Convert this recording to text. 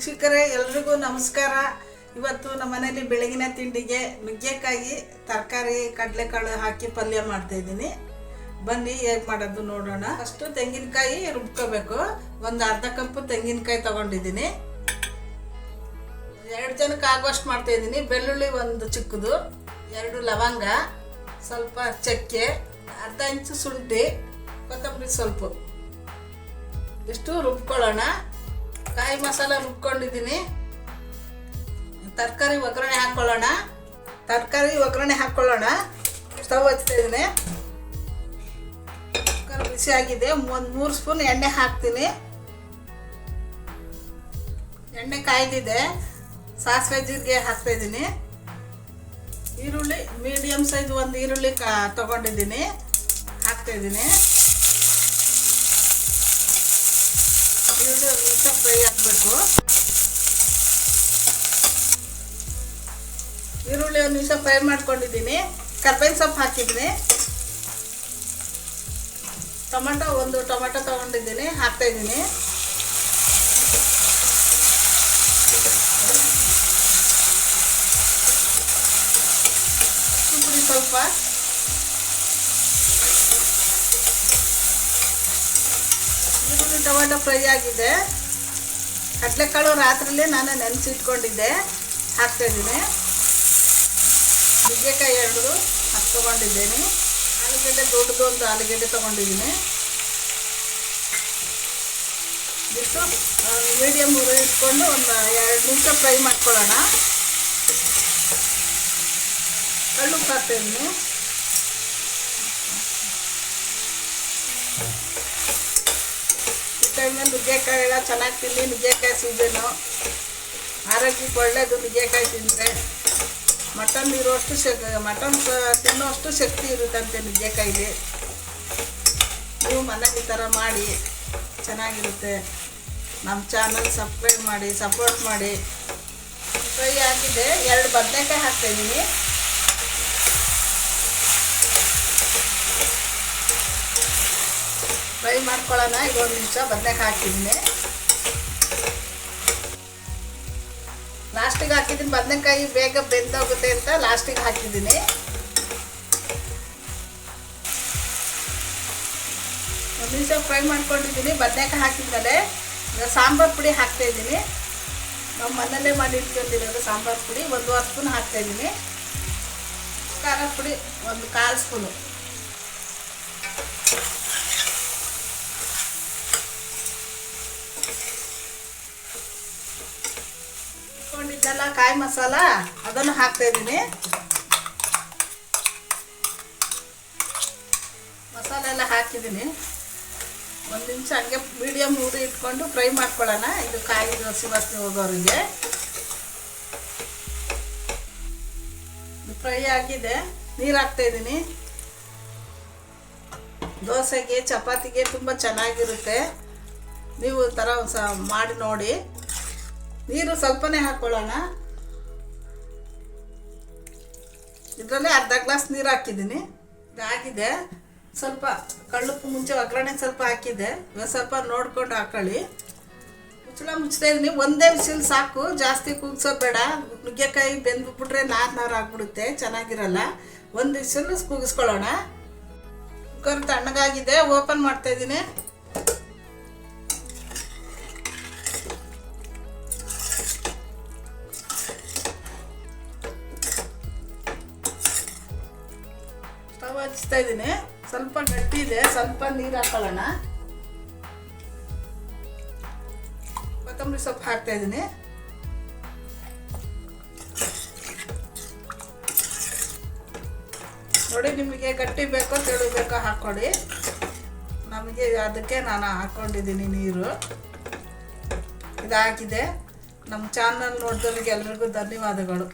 ವೀಕ್ಷಕರೇ ಎಲ್ರಿಗೂ ನಮಸ್ಕಾರ. ಇವತ್ತು ನಮ್ಮ ಮನೆಯಲ್ಲಿ ಬೆಳಗಿನ ತಿಂಡಿಗೆ ನುಗ್ಗೆಕಾಯಿ ತರಕಾರಿ ಕಡಲೆಕಾಳು ಹಾಕಿ ಪಲ್ಯ ಮಾಡ್ತಾ ಇದ್ದೀನಿ. ಬನ್ನಿ ಹೇಗೆ ಮಾಡೋದು ನೋಡೋಣ. ಫಸ್ಟ್ ತೆಂಗಿನಕಾಯಿ ರುಬ್ಕೋಬೇಕು. ಒಂದು ಅರ್ಧ ಕಪ್ ತೆಂಗಿನಕಾಯಿ ತಗೊಂಡಿದ್ದೀನಿ. 2 ಜನಕ್ಕೆ ಆಗುವಷ್ಟು ಮಾಡ್ತಾ ಇದ್ದೀನಿ. ಬೆಳ್ಳುಳ್ಳಿ ಒಂದು ಚಿಕ್ಕದು, 2 ಲವಂಗ, ಸ್ವಲ್ಪ ಚಕ್ಕೆ, ಅರ್ಧ ಇಂಚು ಶುಂಠಿ, ಕೊತ್ತಂಬರಿ ಸ್ವಲ್ಪ ಇಷ್ಟು ರುಬ್ಕೊಳ್ಳೋಣ. ಕಾಯಿ ಮಸಾಲ ರುಬ್ಕೊಂಡಿದ್ದೀನಿ. ತರಕಾರಿ ಒಗ್ಗರಣೆ ಹಾಕ್ಕೊಳ್ಳೋಣ. ಸ್ಟವ್ ಹಚ್ತಾ ಇದ್ದೀನಿ. ಬಿಸಿ ಆಗಿದೆ. ಒಂದು 3 ಸ್ಪೂನ್ ಎಣ್ಣೆ ಹಾಕ್ತೀನಿ. ಎಣ್ಣೆ ಕಾಯ್ದಿದೆ. ಸಾಸಿವೆ ಜೀರಿಗೆ ಹಾಕ್ತಾ ಇದ್ದೀನಿ. ಈರುಳ್ಳಿ ಮೀಡಿಯಮ್ ಸೈಜ್ ಒಂದು ಈರುಳ್ಳಿ ತಗೊಂಡಿದ್ದೀನಿ, ಹಾಕ್ತಾ ಇದ್ದೀನಿ. ಈರುಳ್ಳಿ ಒಂದು ನಿಮಿಷ ಫ್ರೈ ಆಗಬೇಕು. ಈರುಳ್ಳಿ ಒಂದು ನಿಮಿಷ ಫ್ರೈ ಮಾಡ್ಕೊಂಡಿದ್ದೀನಿ. ಕರ್ಬೇವಿನ ಸೊಪ್ಪು ಹಾಕಿದ್ದೀನಿ. ಒಂದು ಟೊಮೆಟೊ ತಗೊಂಡಿದ್ದೀನಿ, ಹಾಕ್ತಾ ಇದ್ದೀನಿ. ಪುಡಿ ಸ್ವಲ್ಪ, ಈರುಳ್ಳಿ ಟೊಮೆಟೊ ಫ್ರೈ ಆಗಿದೆ. ಕಡಲೆಕಾಳು ರಾತ್ರಿಲೇ ನಾನು ನೆನೆಸಿಟ್ಕೊಂಡಿದ್ದೆ, ಹಾಕ್ತಾ ಇದ್ದೀನಿ. ನುಗ್ಗೆಕಾಯಿ 2 ತೊಗೊಂಡಿದ್ದೇನೆ. ಆಲೂಗಡ್ಡೆ ದೊಡ್ಡದು ಒಂದು ಆಲೂಗಡ್ಡೆ ತೊಗೊಂಡಿದ್ದೀನಿ. ಇಷ್ಟು ಮೀಡಿಯಮ್ ಉರಿ ಇಟ್ಕೊಂಡು ಒಂದು 2 ನಿಮಿಷ ಫ್ರೈ ಮಾಡ್ಕೊಳ್ಳೋಣ. ಕಳ್ಳು ಹಾಕ್ತಾ ಇದ್ದೀನಿ. ಈ ಟೈಮಲ್ಲಿ ನುಗ್ಗೆಕಾಯಿ ಎಲ್ಲ ಚೆನ್ನಾಗಿ ತಿನ್ನಿ. ನುಗ್ಗೆಕಾಯಿ ಸೀಸನು, ಆರೋಗ್ಯಕ್ಕೆ ಒಳ್ಳೆಯದು. ನುಗ್ಗೆಕಾಯಿ ತಿಂದರೆ ಮಟನ್ ತಿನ್ನೋಷ್ಟು ಶಕ್ತಿ ಇರುತ್ತಂತೆ ನುಗ್ಗೆಕಾಯಿಲಿ. ನೀವು ಮನೆಗೆ ಈ ಥರ ಮಾಡಿ, ಚೆನ್ನಾಗಿರುತ್ತೆ. ನಮ್ಮ ಚಾನಲ್ ಸಬ್ಸ್ಕ್ರೈಬ್ ಮಾಡಿ, ಸಪೋರ್ಟ್ ಮಾಡಿ. ಫ್ರೈ ಆಗಿದೆ. 2 ಬದನೆಕಾಯಿ ಹಾಕ್ತಾಯಿದ್ದೀನಿ. ಫ್ರೈ ಮಾಡ್ಕೊಳ್ಳೋಣ. ಈಗ 1 ನಿಮಿಷ ಬದನೆಕಾಯಿ ಹಾಕಿದ್ದೀನಿ. ಲಾಸ್ಟಿಗೆ ಹಾಕಿದ್ದೀನಿ. ಬದನೆಕಾಯಿ ಬೇಗ ಬೆಂದೋಗುತ್ತೆ ಅಂತ ಲಾಸ್ಟಿಗೆ ಹಾಕಿದ್ದೀನಿ. ಒಂದು ನಿಮಿಷ ಫ್ರೈ ಮಾಡ್ಕೊಂಡಿದ್ದೀನಿ. ಬದನೆಕಾಯಿ ಹಾಕಿದ್ಮೇಲೆ ಈಗ ಸಾಂಬಾರು ಪುಡಿ ಹಾಕ್ತಾಯಿದ್ದೀನಿ. ನಾವು ಮನೆಯಲ್ಲೇ ಮಾಡಿ ಇಟ್ಕೊಂಡಿರೋದು ಸಾಂಬಾರು ಪುಡಿ 1.5 ಸ್ಪೂನ್ ಹಾಕ್ತಾಯಿದ್ದೀನಿ. ಖಾರ ಪುಡಿ 1/4 ಸ್ಪೂನು. ಇಟ್ಕೊಂಡಿದ್ದೆಲ್ಲ ಕಾಯಿ ಮಸಾಲ ಅದನ್ನು ಹಾಕ್ತಾಯಿದ್ದೀನಿ. ಮಸಾಲೆ ಎಲ್ಲ ಹಾಕಿದ್ದೀನಿ. 1 ನಿಮಿಷ ಹಂಗೆ ಮೀಡಿಯಮ್ ಉರಿ ಇಟ್ಕೊಂಡು ಫ್ರೈ ಮಾಡ್ಕೊಳ್ಳೋಣ. ಇದು ಕಾಯಿ ದೋಸೆ ವಾಸನೆ ಹೋಗೋರಿಗೆ. ಫ್ರೈ ಆಗಿದೆ. ನೀರು ಹಾಕ್ತಾಯಿದ್ದೀನಿ. ದೋಸೆಗೆ ಚಪಾತಿಗೆ ತುಂಬ ಚೆನ್ನಾಗಿರುತ್ತೆ. ನೀವು ಈ ಥರ ಮಾಡಿ ನೋಡಿ. ನೀರು ಸ್ವಲ್ಪನೇ ಹಾಕ್ಕೊಳ್ಳೋಣ. ಇದರಲ್ಲೇ ಅರ್ಧ ಗ್ಲಾಸ್ ನೀರು ಹಾಕಿದ್ದೀನಿ. ಇದಾಗಿದೆ. ಸ್ವಲ್ಪ ಕಳ್ಳುಪ್ಪು ಮುಂಚೆ ಒಗ್ಗರಣೆ ಸ್ವಲ್ಪ ಹಾಕಿದ್ದೆ. ಇವಾಗ ಸ್ವಲ್ಪ ನೋಡ್ಕೊಂಡು ಹಾಕೊಳ್ಳಿ. ಮುಚ್ಚಳ ಮುಚ್ತಾ ಇದ್ದೀನಿ. ಒಂದೇ ವಿಸಿಲ್ ಸಾಕು, ಜಾಸ್ತಿ ಕೂಗ್ಸೋದು ಬೇಡ. ನುಗ್ಗೆಕಾಯಿ ಬೆಂದ್ಬಿಟ್ರೆ ನಾರು ಆಗ್ಬಿಡುತ್ತೆ, ಚೆನ್ನಾಗಿರಲ್ಲ. 1 ವಿಸಿಲ್ ಕೂಗಿಸ್ಕೊಳ್ಳೋಣ. ಕುಕ್ಕರ್ ತಣ್ಣಗಾಗಿದೆ. ಓಪನ್ ಮಾಡ್ತಾಯಿದ್ದೀನಿ. ಸ್ಟವ್ ಹಚ್ತಾ ಇದ್ದೀನಿ. ಸ್ವಲ್ಪ ಗಟ್ಟಿ ಇದೆ. ಸ್ವಲ್ಪ ನೀರು ಹಾಕೊಳ್ಳೋಣ. ಕೊತ್ತಂಬರಿ ಸೊಪ್ಪು ಹಾಕ್ತಾ ಇದ್ದೀನಿ. ನೋಡಿ, ನಿಮಗೆ ಗಟ್ಟಿ ಬೇಕೋ ತೆಳು ಬೇಕೋ ಹಾಕ್ಕೊಳ್ಳಿ. ನಮಗೆ ಅದಕ್ಕೆ ನಾನು ಹಾಕ್ಕೊಂಡಿದ್ದೀನಿ ನೀರು. ಇದಾಗಿದೆ. ನಮ್ಮ ಚಾನಲ್ ನೋಡಿದವ್ರಿಗೆ ಎಲ್ರಿಗೂ ಧನ್ಯವಾದಗಳು.